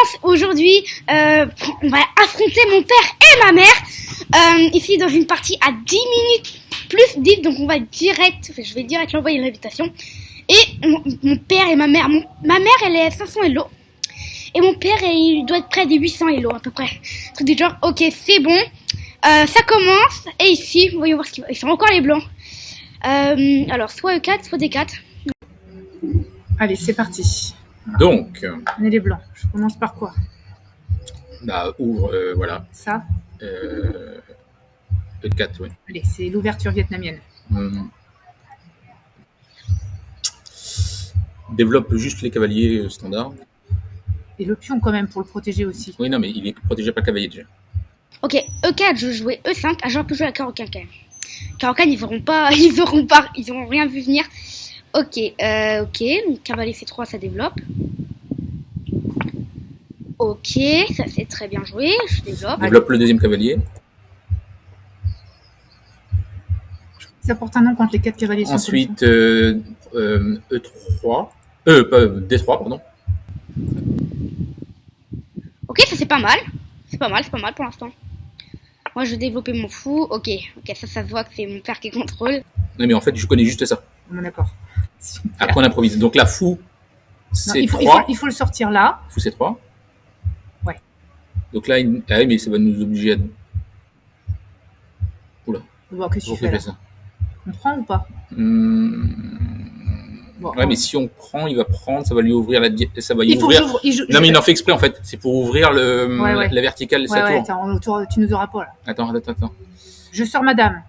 commence aujourd'hui. On va affronter mon père et ma mère. Ici dans une partie à 10 minutes plus 10. Donc on va je vais direct lui envoyer l'invitation. Et mon père et ma mère. Ma mère elle est à 500 Elo. Et mon père il doit être près des 800 Elo à peu près. Truc du genre, ok c'est bon. Ça commence. Et ici, voyons voir ce qu'ils sont encore les blancs. Alors soit E4, soit D4. Allez, c'est parti. Donc, On est les blancs. Je commence par quoi? ouvre, voilà. Ça. E4, oui. Allez, c'est l'ouverture vietnamienne. Développe juste les cavaliers standards. Et le pion quand même pour le protéger aussi. Oui, non, mais il est protégé par le cavalier déjà. Ok, E4, je jouais E5. Ah, j'aurais pu jouer à Caro-Can quand même. Caro-Can, ils auront rien vu venir. Ok, donc cavalier C3, ça développe. Ok, ça c'est très bien joué, je développe. Développe le deuxième cavalier. Ça porte un nom quand les 4 cavaliers sont Ensuite, E3. D3, pardon. Ok, ça c'est pas mal. C'est pas mal pour l'instant. Moi je vais développer mon fou. Ok, ça se voit que c'est mon père qui contrôle. Non, mais en fait, je connais juste ça. Bon, d'accord. Après, on improvise. Donc là, fou, Non, C3. il faut le sortir là. Fou C3. Ouais. Donc là, ah oui, mais ça va nous obliger à. Oula. Bon, qu'est-ce que tu Pourquoi fais fait là? ça? On prend ou pas? Bon, Ouais, mais si on prend, il va prendre, ça va lui ouvrir la. Ça va y il faut ouvrir. que j'ouvre. Non, mais il en fait exprès en fait. C'est pour ouvrir Ouais. la verticale de sa Ouais, tour. attends, tu nous auras pas là. Attends. Je sors madame.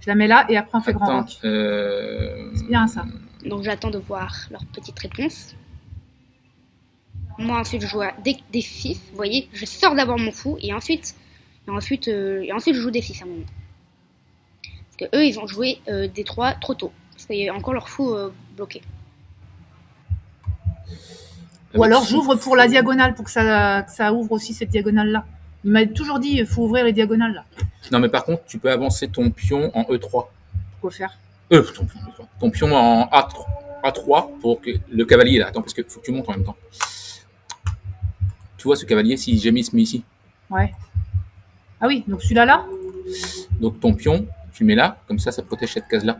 Je la mets là et après on fait grand roc. C'est C'est bien ça. Donc j'attends de voir leur petite réponse. Moi ensuite je joue à D6. Vous voyez, je sors d'abord mon fou et ensuite je joue D6 à un moment. Parce que eux ils ont joué D3 trop tôt. Parce qu'il y a encore leur fou bloqué. Ou alors j'ouvre pour la diagonale pour que ça ouvre aussi cette diagonale là. Il m'a toujours dit il faut ouvrir les diagonales là. Non, mais par contre, tu peux avancer ton pion en E3. Quoi faire? Ton pion en A3 pour que le cavalier là. Attends, parce qu'il faut que tu montes en même temps. Tu vois ce cavalier, si jamais il se met ici. Ouais. Ah oui, donc celui-là là? Donc ton pion, tu le mets là, comme ça protège cette case là.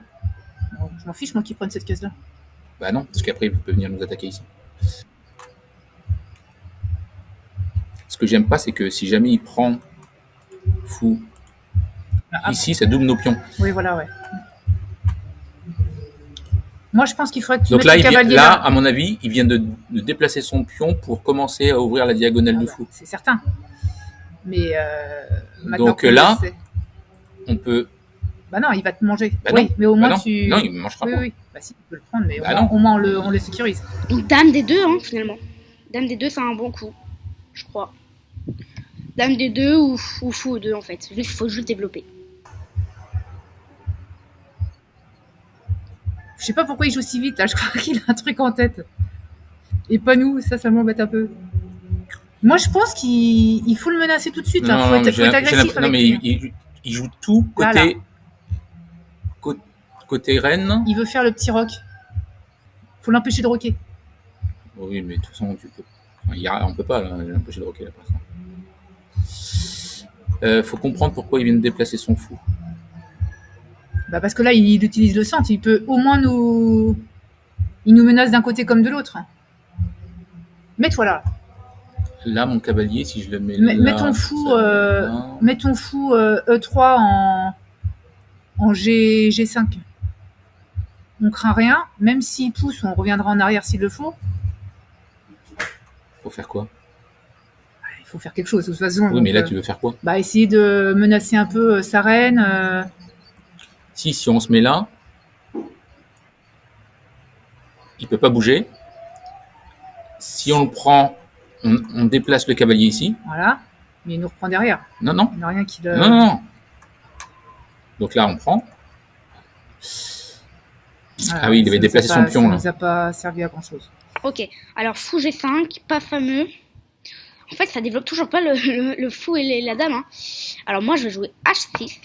Bon, je m'en fiche moi qu'ils prennent cette case là. Bah non, parce qu'après il peut venir nous attaquer ici. Ce que j'aime pas, c'est que si jamais il prend fou ici, ça double nos pions. Oui, voilà, ouais. Moi, je pense qu'il faudrait que tu Donc mettes le cavalier là, à mon avis, il vient de déplacer son pion pour commencer à ouvrir la diagonale du fou. C'est certain. Mais maintenant donc là, on peut. Bah non, il va te manger. Bah oui, non. mais au moins non. tu. Non, il me mangera pas. Oui. Bah si, tu peux le prendre, mais Bah au moins on le sécurise. Donc dame D2 hein, finalement. Dame D2 c'est un bon coup, je crois. Dame D2 ou fou E2 en fait. Il faut juste développer. Je sais pas pourquoi il joue si vite là, je crois qu'il a un truc en tête. Et pas nous, ça m'embête un peu. Moi je pense qu'il faut le menacer tout de suite là. Faut être agressif avec lui. Il joue tout côté reine. Il veut faire le petit rock. Faut l'empêcher de rocker. Oui, mais de toute façon, tu peux. On peut pas l'empêcher de rocker là pour l'instant. Faut comprendre pourquoi il vient de déplacer son fou. Bah parce que là, il utilise le centre. Il peut au moins nous... Il nous menace d'un côté comme de l'autre. Mets-toi là. Là, mon cavalier, si je le mets là... Mets ton fou E3 en G5. On craint rien. Même s'il pousse, on reviendra en arrière s'il le faut. Faut faire quoi? Il faut faire quelque chose, de toute façon. Oui, mais là, tu veux faire quoi? Bah, essayer de menacer un peu sa reine. Si on se met là, il peut pas bouger. Si on le prend, on déplace le cavalier ici. Voilà. Mais il nous reprend derrière. Non. Il n'y a rien qui le... Non. Donc là, on prend. Voilà, ah oui, il avait déplacé son pion. Ça là. nous a pas servi à grand-chose. Ok, alors fou G5, pas fameux. En fait, ça développe toujours pas le fou et la dame. Hein. Alors moi, je vais jouer H6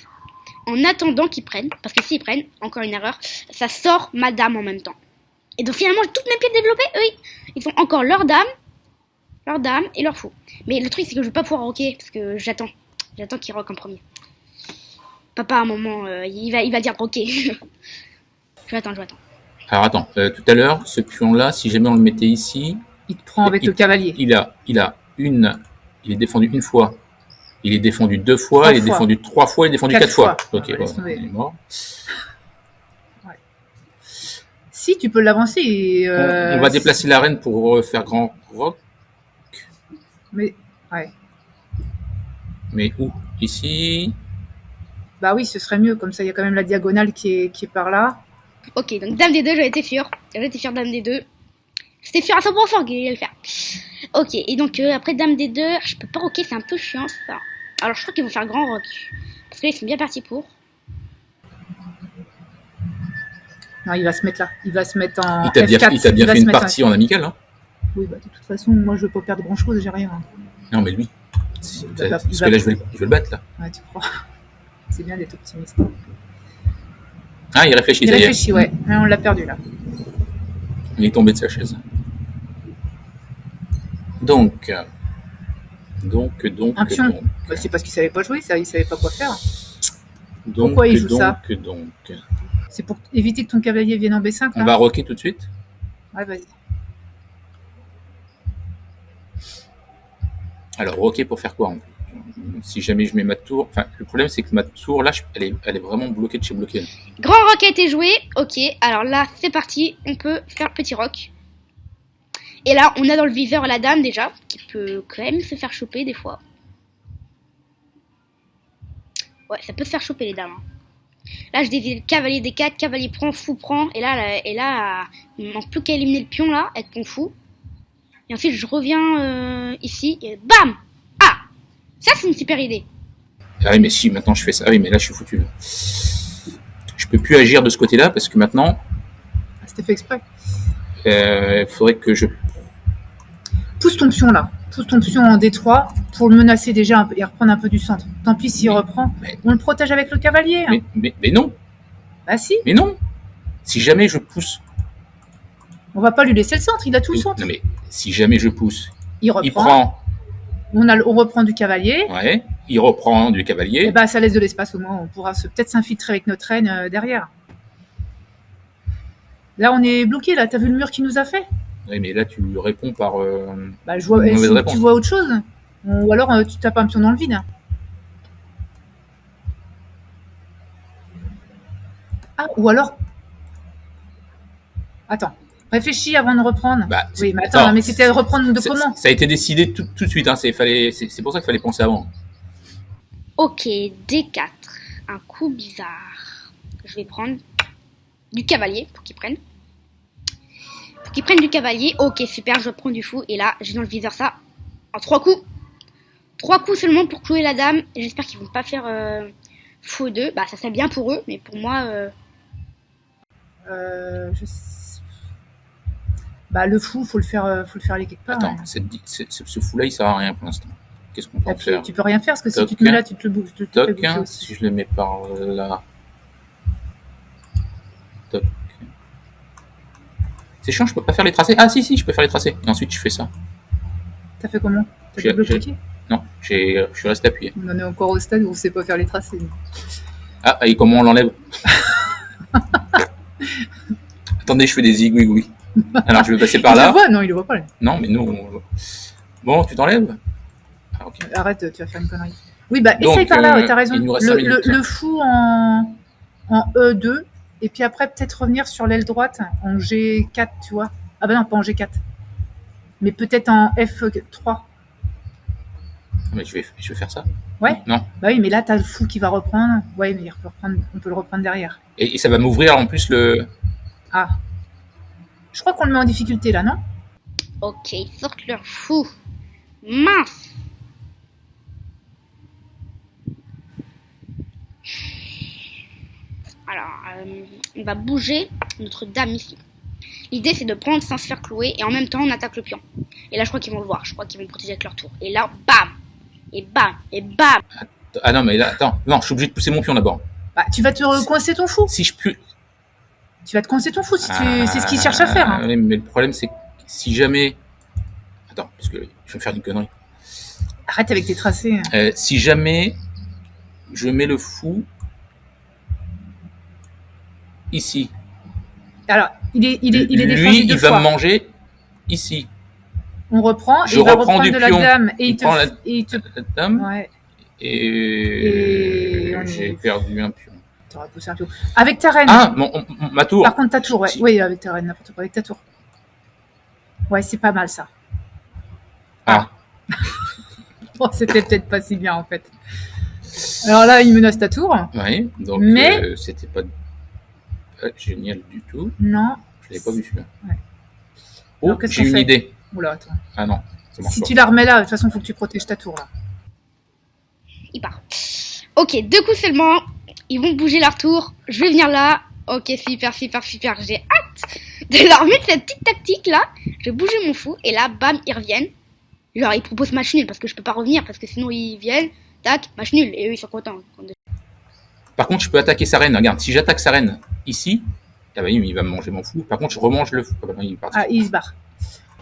en attendant qu'ils prennent. Parce que s'ils prennent, encore une erreur, ça sort ma dame en même temps. Et donc finalement, toutes mes pièces développées, eux, ils font encore leur dame leur dame et leur fou. Mais le truc, c'est que je vais pas pouvoir roquer parce que j'attends qu'il roque en premier. Papa, à un moment, il va dire roquer. je vais attendre. Alors attends, tout à l'heure, ce pion-là, si jamais on le mettait ici, il te prend avec le cavalier. Il est défendu une fois. Il est défendu 2 fois, il est défendu 3 fois, il est défendu 4 fois. Ok, il est mort. Ouais. Si, tu peux l'avancer. On va déplacer la reine pour faire grand roc. Mais, ouais. Mais où? Ici? Bah oui, ce serait mieux. Comme ça, il y a quand même la diagonale qui est par là. Ok, donc dame D2, j'avais été sûre. Dame D2. C'était sûr à 100% qu'il allait le faire. Ok, et donc après dame D2, je peux pas roquer, c'est un peu chiant ça. Alors je crois qu'ils vont faire grand rock. Parce que là, ils sont bien partis pour. Non, il va se mettre là. Il va se mettre en Il t'a bien fait une partie en amical, hein. Oui, bah de toute façon, moi je veux pas perdre grand chose, j'ai rien. Non, mais lui. Parce que là, je vais le battre, là. Ouais, tu crois. C'est bien d'être optimiste. Ah, il réfléchit. Il réfléchit, ouais. On l'a perdu, là. Il est tombé de sa chaise. Donc. Un pion. Bah, c'est parce qu'il savait pas jouer, ça, il savait pas quoi faire. Donc, pourquoi il joue ça? Donc. C'est pour éviter que ton cavalier vienne en B5, là. On va roquer tout de suite. Ouais, vas-y. Alors, roquer pour faire quoi? Si jamais je mets ma tour... Enfin, le problème, c'est que ma tour, là, elle est vraiment bloquée de chez bloquée. Grand rock a été joué. Ok, alors là, c'est parti. On peut faire petit rock. Et là, on a dans le viseur la dame, déjà, qui peut quand même se faire choper, des fois. Ouais, ça peut se faire choper, les dames. Là, je dévie le cavalier D4, cavalier prend, fou prend. Et là, il ne manque plus qu'à éliminer le pion, là, avec mon fou. Et ensuite, je reviens ici, et bam! Ah! Ça, c'est une super idée. Ah oui, mais si, maintenant je fais ça. Ah oui, mais là, je suis foutu. Je peux plus agir de ce côté-là, parce que maintenant... C'était fait exprès. Il faudrait que je... Pousse ton pion, là. Pousse ton pion en D3 pour le menacer déjà et reprendre un peu du centre. Tant pis s'il reprend. On le protège avec le cavalier. Hein. Mais non. Bah si. Mais non. Si jamais je pousse... On va pas lui laisser le centre, il a tout le centre. Non mais, si jamais je pousse... Il reprend. On reprend du cavalier. Ouais, il reprend du cavalier. Et bah ça laisse de l'espace au moins. On pourra peut-être s'infiltrer avec notre reine derrière. Là, on est bloqué, là. T'as vu le mur qu'il nous a fait? Oui, mais là, tu réponds par je vois, mauvaise réponse. Tu vois autre chose? Ou alors, tu tapes un pion dans le vide. Ah, ou alors... Attends. Réfléchis avant de reprendre. Oui, mais attends, mais c'était reprendre de comment? Ça a été décidé tout de suite. Hein. C'est pour ça qu'il fallait penser avant. Ok, D4. Un coup bizarre. Je vais prendre du cavalier pour qu'il prenne. Pour qu'il prenne du cavalier. Ok, super, je prends du fou. Et là, j'ai dans le viseur ça. En 3 coups. 3 coups seulement pour clouer la dame. J'espère qu'ils vont pas faire fou 2. Bah, ça serait bien pour eux, mais pour moi... Bah, le fou, faut le faire aller quelque part. Attends, ce fou-là, il sert à rien pour l'instant. Qu'est-ce qu'on peut en faire? Tu peux rien faire, parce que si tu te mets là, tu te le bouges. Si je le mets par là... Toc. C'est chiant, je peux pas faire les tracés. Ah si, je peux faire les tracés. Et ensuite, je fais ça. T'as fait comment? T'as double-cliqué? Non, je suis resté appuyé. On en est encore au stade où on sait pas faire les tracés. Ah, et comment on l'enlève? Attendez, je fais des zigouigouis. Alors, je vais passer par là. Il le voit? Non, il le voit pas. Là. Non, mais nous... Bon, tu t'enlèves? Ah, okay. Arrête, tu vas faire une connerie. Oui, bah, essaye par là, t'as raison. Le fou en E2, et puis après, peut-être revenir sur l'aile droite en G4, tu vois. Ah bah non, pas en G4. Mais peut-être en F3. Mais je vais faire ça. Ouais. Non. Bah oui, mais là, t'as le fou qui va reprendre. Ouais, mais on peut le reprendre derrière. Et ça va m'ouvrir en plus le... Ah. Je crois qu'on le met en difficulté, là, non? Ok, ils sortent leur fou. Mince. Alors, on va bouger notre dame ici. L'idée, c'est de prendre sans se faire clouer, et en même temps, on attaque le pion. Et là, je crois qu'ils vont le voir. Je crois qu'ils vont protéger avec leur tour. Et là, bam. Et bam. Et bam. Ah non, mais là, attends. Non, je suis obligé de pousser mon pion d'abord. Bah, tu vas te coincer ton fou. Si je puis... Tu vas te coincer ton fou, c'est ce qu'il cherche à faire. Hein. Mais le problème, c'est que si jamais... Attends, parce que je vais faire une connerie. Arrête avec tes tracés. Si jamais je mets le fou ici. Alors, il est défendu lui, deux il fois. va me manger ici. On reprend, je reprends du de pion. La dame et il te... La dame. Ouais. Et j'ai perdu un pion. T'auras poussé un pion. Avec ta reine. Ah, ma tour. Par contre, ta tour, ouais. Oui, avec ta reine, n'importe quoi. Avec ta tour. Ouais, c'est pas mal ça. Ah. Bon, c'était peut-être pas si bien en fait. Alors là, il menace ta tour. Oui, donc mais c'était pas génial du tout. Non. Je l'avais pas vu celui-là. Ouais. Oh, j'ai une idée. Oula, attends. Ah non. Si tu la remets là, de toute façon, il faut que tu protèges ta tour là. Il part. Ok, 2 coups seulement. Ils vont bouger leur tour. Je vais venir là. Ok, super. J'ai hâte de leur mettre cette petite tactique là. Je vais bouger mon fou. Et là, bam, ils reviennent. Genre, ils proposent match nul parce que je peux pas revenir. Parce que sinon, ils viennent. Tac, match nul. Et eux, ils sont contents. Par contre, je peux attaquer sa reine. Regarde, si j'attaque sa reine ici, ah bah oui, il va me manger mon fou. Par contre, je remange le fou. Ah bah non, il est parti. Ah, il se barre.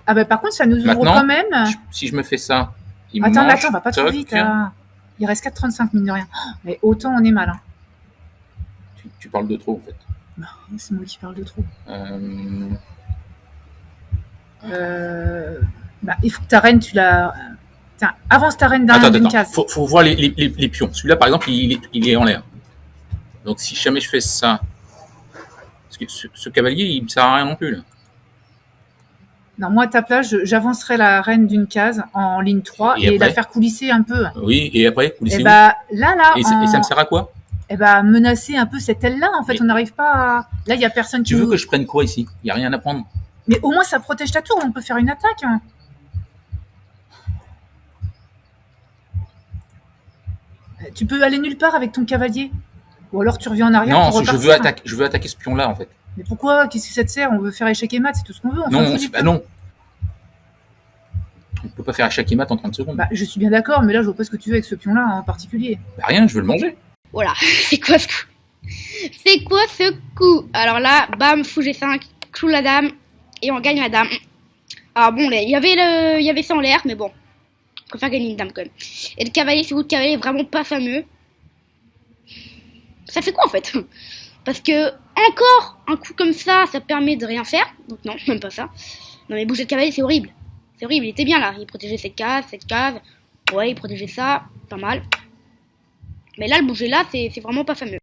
Ah bah par contre, ça nous ouvre quand même. Si je me fais ça, il attends, mange. Attends, va pas trop vite. Hein. Il reste 4,35 mine de rien. Oh, mais autant on est mal. Hein. Tu parles de trop en fait. Bah, c'est moi qui parle de trop. Bah, il faut que ta reine, tu la... Tiens, avance ta reine d'une case. Faut voir les pions. Celui-là, par exemple, il est en l'air. Donc si jamais je fais ça... Parce que ce cavalier, il me sert à rien non plus. Là. Non, moi, à ta place, j'avancerai la reine d'une case en ligne 3 et la faire coulisser un peu. Oui, et après, coulisser et bah, là, et ça me sert à quoi? Eh bah, menacer un peu cette aile-là, en fait. Mais on n'arrive pas à... Là, il n'y a personne qui... Tu veux que je prenne quoi ici? Il n'y a rien à prendre. Mais au moins, ça protège ta tour. On peut faire une attaque. Hein. Tu peux aller nulle part avec ton cavalier. Ou alors, tu reviens en arrière pour repartir. Je veux attaquer ce pion-là, en fait. Mais pourquoi? Qu'est-ce que ça te sert? On veut faire échec et mat, c'est tout ce qu'on veut. Non. On ne peut pas faire échec et mat en 30 secondes. Bah, je suis bien d'accord, mais là, je vois pas ce que tu veux avec ce pion-là en particulier. Bah, rien, je veux le manger. Voilà, c'est quoi ce coup? Alors là, bam, fou G5, clou la dame, et on gagne la dame. Alors bon, il y avait ça en l'air, mais bon, on préfère gagner une dame quand même. Et le cavalier, ce coup de cavalier est vraiment pas fameux. Ça fait quoi en fait? Parce que encore un coup comme ça permet de rien faire. Donc non, même pas ça. Non mais bouger le cavalier, c'est horrible. C'est horrible, il était bien là. Il protégeait cette case. Ouais, il protégeait ça, pas mal. Mais là, le bouger là, c'est vraiment pas fameux.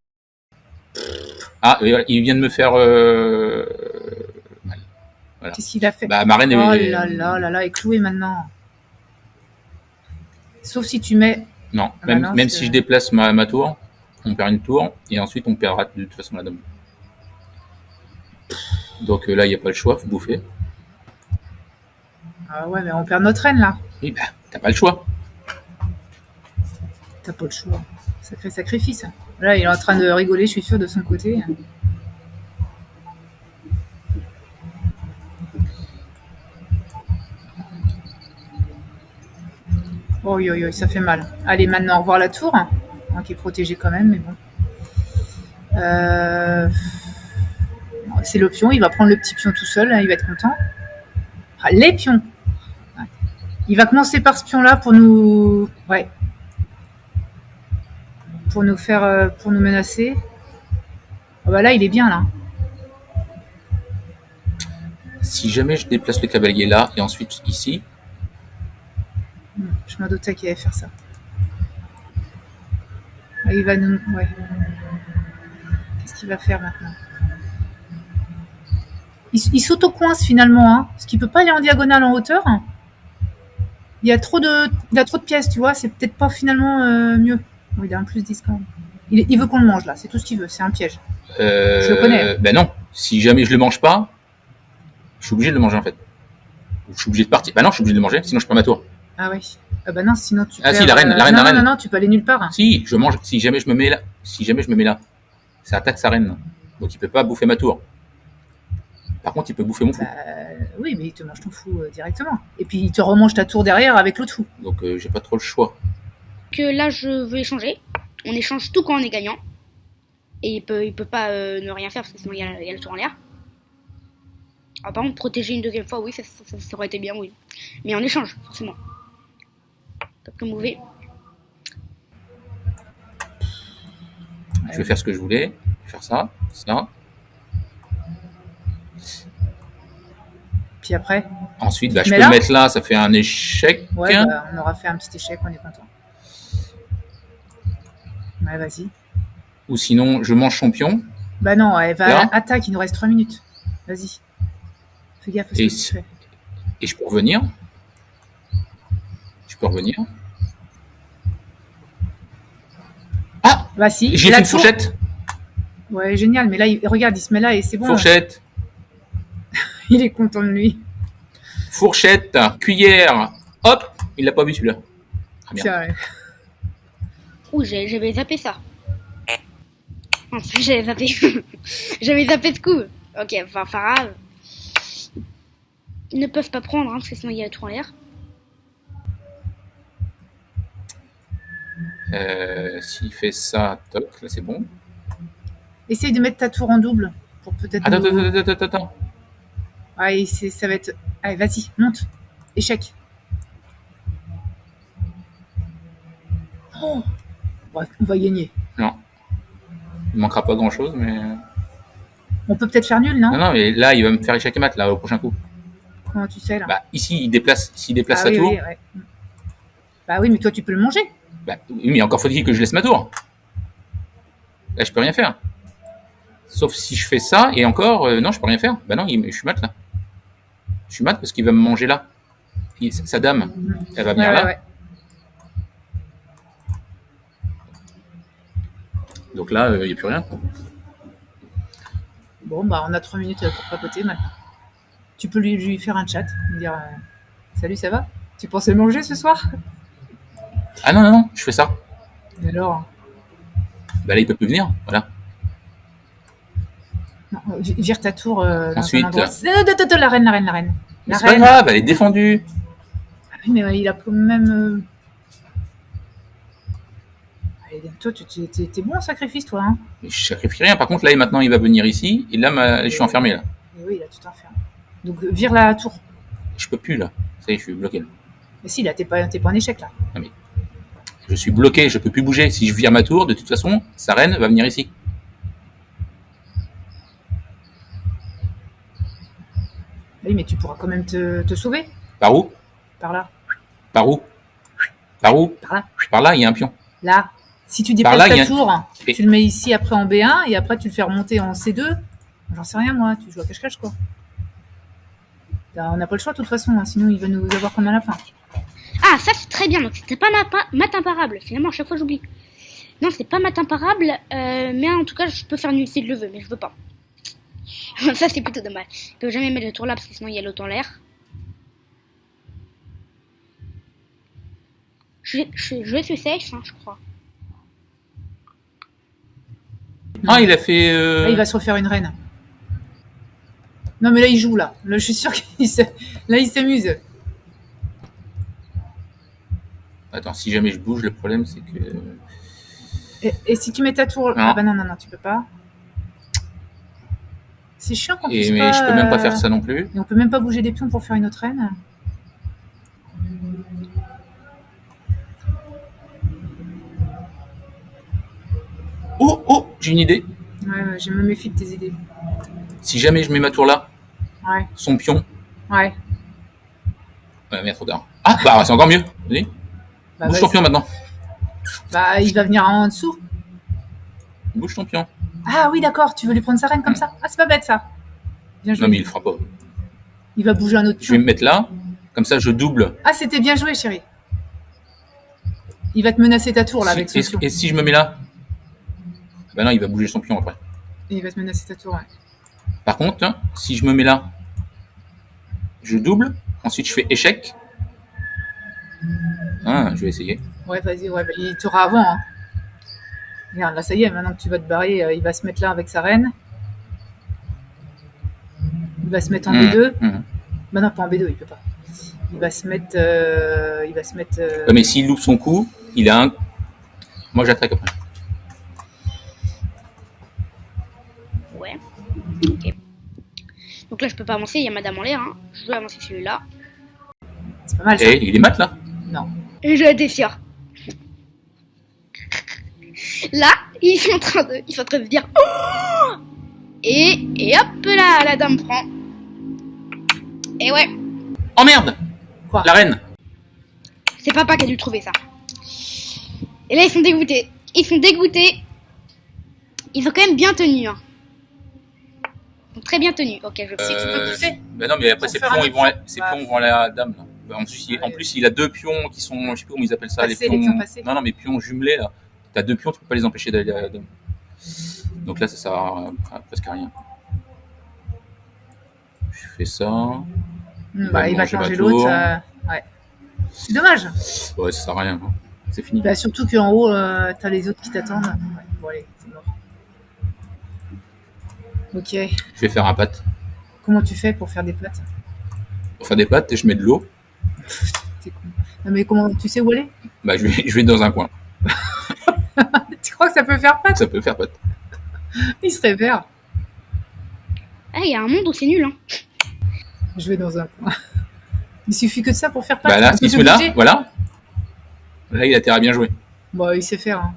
Ah, il vient de me faire mal. Voilà. Qu'est-ce qu'il a fait? Bah, ma reine est... là, est clouée maintenant. Sauf si tu mets... Non, même si je déplace ma tour, on perd une tour, et ensuite on perdra de toute façon la dame. Donc là, il n'y a pas le choix, faut bouffer. Ah ouais, mais on perd notre reine, là. Oui, bah, t'as pas le choix. T'as pas le choix. Sacré sacrifice. Là, il est en train de rigoler, je suis sûre, de son côté. Oh, ça fait mal. Allez, maintenant, revoir la tour. Qui est protégée quand même, mais bon. C'est le pion, il va prendre le petit pion tout seul, hein, il va être content. Ah, les pions. Ouais. Il va commencer par ce pion-là pour nous... Ouais. Pour nous menacer. Oh bah là, il est bien, là. Si jamais je déplace le cavalier là, et ensuite ici... Je m'en doutais qu'il allait faire ça. Il va nous... Ouais. Qu'est-ce qu'il va faire maintenant? Il s'auto-coince finalement, hein, parce qu'il peut pas aller en diagonale en hauteur. Il a trop de pièces, tu vois, c'est peut-être pas finalement mieux. Bon, il a un plus 10 quand même. Il veut qu'on le mange là, c'est tout ce qu'il veut, c'est un piège. Je le connais. Ben non, si jamais je le mange pas, je suis obligé de le manger en fait. Je suis obligé de partir. Ben non, je suis obligé de le manger, sinon je perds ma tour. Ah oui. Ah bah non, sinon tu. Ah si, la reine. Non, tu peux aller nulle part. Si, je mange. Si jamais je me mets là, ça attaque sa reine. Donc il peut pas bouffer ma tour. Par contre, il peut bouffer mon fou. Oui, mais il te mange ton fou directement. Et puis il te remange ta tour derrière avec l'autre fou. Donc j'ai pas trop le choix. Que là, je veux échanger. On échange tout quand on est gagnant. Et il peut pas ne rien faire parce que sinon il y a le tour en l'air. Ah, par contre, protéger une deuxième fois, oui, ça aurait été bien, oui. Mais en échange, forcément. Top mauvais. Je vais faire ce que je voulais. Je vais faire ça, ça. Puis après. Ensuite, je peux le mettre là, ça fait un échec. Ouais, on aura fait un petit échec, on est content. Ouais, vas-y. Ou sinon, je mange son pion. Bah non, elle va attaque, il nous reste 3 minutes. Vas-y. Fais gaffe à ce que tu fais. Et je peux revenir. Ah, bah si. J'ai fait une fourchette. Ouais, génial. Mais là, regarde, il se met là et c'est bon. Fourchette. Il est content de lui. Fourchette, cuillère. Hop, il l'a pas vu celui-là. Très bien. Ouh, j'avais zappé ça. Enfin, j'avais zappé. J'avais zappé ce coup. Ok, enfin, pas grave. Ils ne peuvent pas prendre, parce que sinon il y a tout en l'air. S'il fait ça, toc, là c'est bon. Essaye de mettre ta tour en double pour peut-être. Attends. Ouais, ça va être. Allez, vas-y, monte. Échec. Oh, on va gagner. Non. Il manquera pas grand-chose, mais. On peut peut-être faire nul, non? Non, mais là, il va me faire échec et mat, là, au prochain coup. Comment tu sais, là? Bah, ici, s'il déplace sa tour. Oui, ouais. Bah oui, mais toi, tu peux le manger. Bah, oui, mais encore faut-il que je laisse ma tour. Là, je peux rien faire. Sauf si je fais ça, et encore, non, je peux rien faire. Bah non, je suis mat, là. Je suis mat parce qu'il va me manger là. Sa dame, elle va venir là. Ouais. Donc là, il n'y a plus rien. Bon, bah, on a 3 minutes pour papoter maintenant. Tu peux lui faire un chat, lui dire salut, ça va? Tu pensais manger ce soir? Ah non, je fais ça. Et alors? Bah là, il peut plus venir, voilà. Non, vire ta tour. Ensuite. La reine. C'est pas grave, elle est défendue. Ah oui, mais il a quand même. Toi, t'es bon en sacrifice, toi. Hein, je sacrifie rien. Par contre, là, maintenant, il va venir ici. Et là, je suis enfermé, là. Et oui, là, tu t'enfermes. Donc, vire la tour. Je peux plus, là. Ça y est, je suis bloqué. Là. Mais si, là, t'es pas en échec, là. Non, mais je suis bloqué, je peux plus bouger. Si je vire ma tour, de toute façon, sa reine va venir ici. Oui, mais tu pourras quand même te sauver. Par où? Par là. Par où? Par là. Par là, il y a un pion. Là. Si tu déplaces ta tour, tu le mets ici après en B1 et après tu le fais remonter en C2. J'en sais rien, moi. Tu joues à cache-cache, quoi. On n'a pas le choix, de toute façon. Hein, sinon, il va nous avoir comme à la fin. Ah, ça, c'est très bien. Donc, c'était pas mat imparable. Finalement, à chaque fois, j'oublie. Non, c'est pas mat imparable. Mais en tout cas, je peux faire nul si je le veux, mais je veux pas. Ça, c'est plutôt dommage. Je peux jamais mettre le tour là parce que sinon, il y a l'autre en l'air. Je vais se safe, hein, je crois. Ah, il a fait. Là, il va se refaire une reine. Non, mais là, il joue, là. Là, je suis sûr qu'il s'amuse. Attends, si jamais je bouge, le problème, c'est que. Et si tu mets ta tour. Non. Ah, bah non, tu peux pas. C'est chiant qu'on puisse mais pas. Je peux même pas faire ça non plus. Et on peut même pas bouger des pions pour faire une autre reine. Oh, j'ai une idée. Ouais, je me méfie de tes idées. Si jamais je mets ma tour là, ouais. Son pion. Ouais. Ouais, mais trop tard. Ah, bah c'est encore mieux. Vas-y. Bouge ton pion maintenant. Bah, il va venir en dessous. Bouge ton pion. Ah oui, d'accord, tu veux lui prendre sa reine comme ça? Ah, c'est pas bête ça. Bien joué. Non, mais il le fera pas. Il va bouger un autre pion. Je vais me mettre là, comme ça je double. Ah, c'était bien joué, chérie. Il va te menacer ta tour là avec ce pion. Et si je me mets là? Bah non, il va bouger son pion après. Et il va te menacer ta tour, ouais. Par contre, si je me mets là, je double, ensuite je fais échec. Ah, je vais essayer. Ouais, vas-y, ouais, bah, il t'aura avant. Hein. Regarde, là, ça y est, maintenant que tu vas te barrer, il va se mettre là avec sa reine. Il va se mettre en B2. Bah non, pas en B2, il peut pas. Il va se mettre... Ouais, mais s'il loupe son coup, il a un... Moi, j'attaque après. Ouais. Ok. Donc là, je peux pas avancer, il y a madame en l'air. Hein. Je dois avancer celui-là. C'est pas mal ça. Et il est mat là? Non. Et je déchire. Là, ils sont en train de dire oh et hop là, la dame prend. Et ouais. Oh merde! Quoi? La reine! C'est papa qui a dû trouver ça. Et là, ils sont dégoûtés. Ils sont quand même bien tenus. Hein. Ils sont très bien tenus. Ok, je sais que tu peux pousser. Ben non, mais après, ces pions, ils vont à la dame. Là. Ben, en plus, il a deux pions qui sont, je sais plus comment ils appellent ça, passer, les pions. Non, mais pions jumelés, là. T'as deux pions, tu peux pas les empêcher d'aller à la dame. Donc là, ça sert à presque à rien. Je fais ça. Il va changer l'autre. Ouais. C'est dommage. Ouais, ça sert à rien. Hein. C'est fini. Bah, surtout qu'en haut, t'as les autres qui t'attendent. Ouais. Bon, allez, c'est mort. Ok. Je vais faire un pâte. Comment tu fais pour faire des pâtes? Pour faire des pâtes, je mets de l'eau. C'est con. Non, mais comment tu sais où aller? Bah, je vais dans un coin. Tu crois que ça peut faire pâte? Ça peut faire pâte. Il serait vert. Ah, il y a un monde où c'est nul. Hein. Je vais dans un coin. Il suffit que de ça pour faire pâte. Bah là, il se met là, voilà. Là, il a intérêt à bien jouer. Bon, il sait faire. Hein.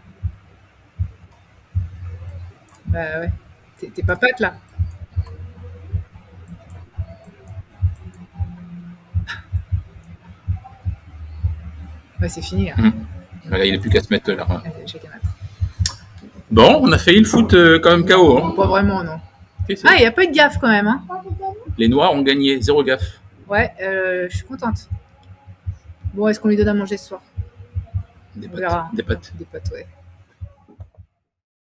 Bah ouais. T'es pas pâte là. Ouais, c'est fini. Là. Là, il n'a plus qu'à se mettre là. J'ai qu'à mettre. Bon, on a failli le foot quand même KO. Hein. Pas vraiment, non. Ah, il n'y a pas eu de gaffe quand même. Hein. Les Noirs ont gagné, 0 gaffe. Ouais, je suis contente. Bon, est-ce qu'on lui donne à manger ce soir? Des pâtes. Des pâtes, ouais.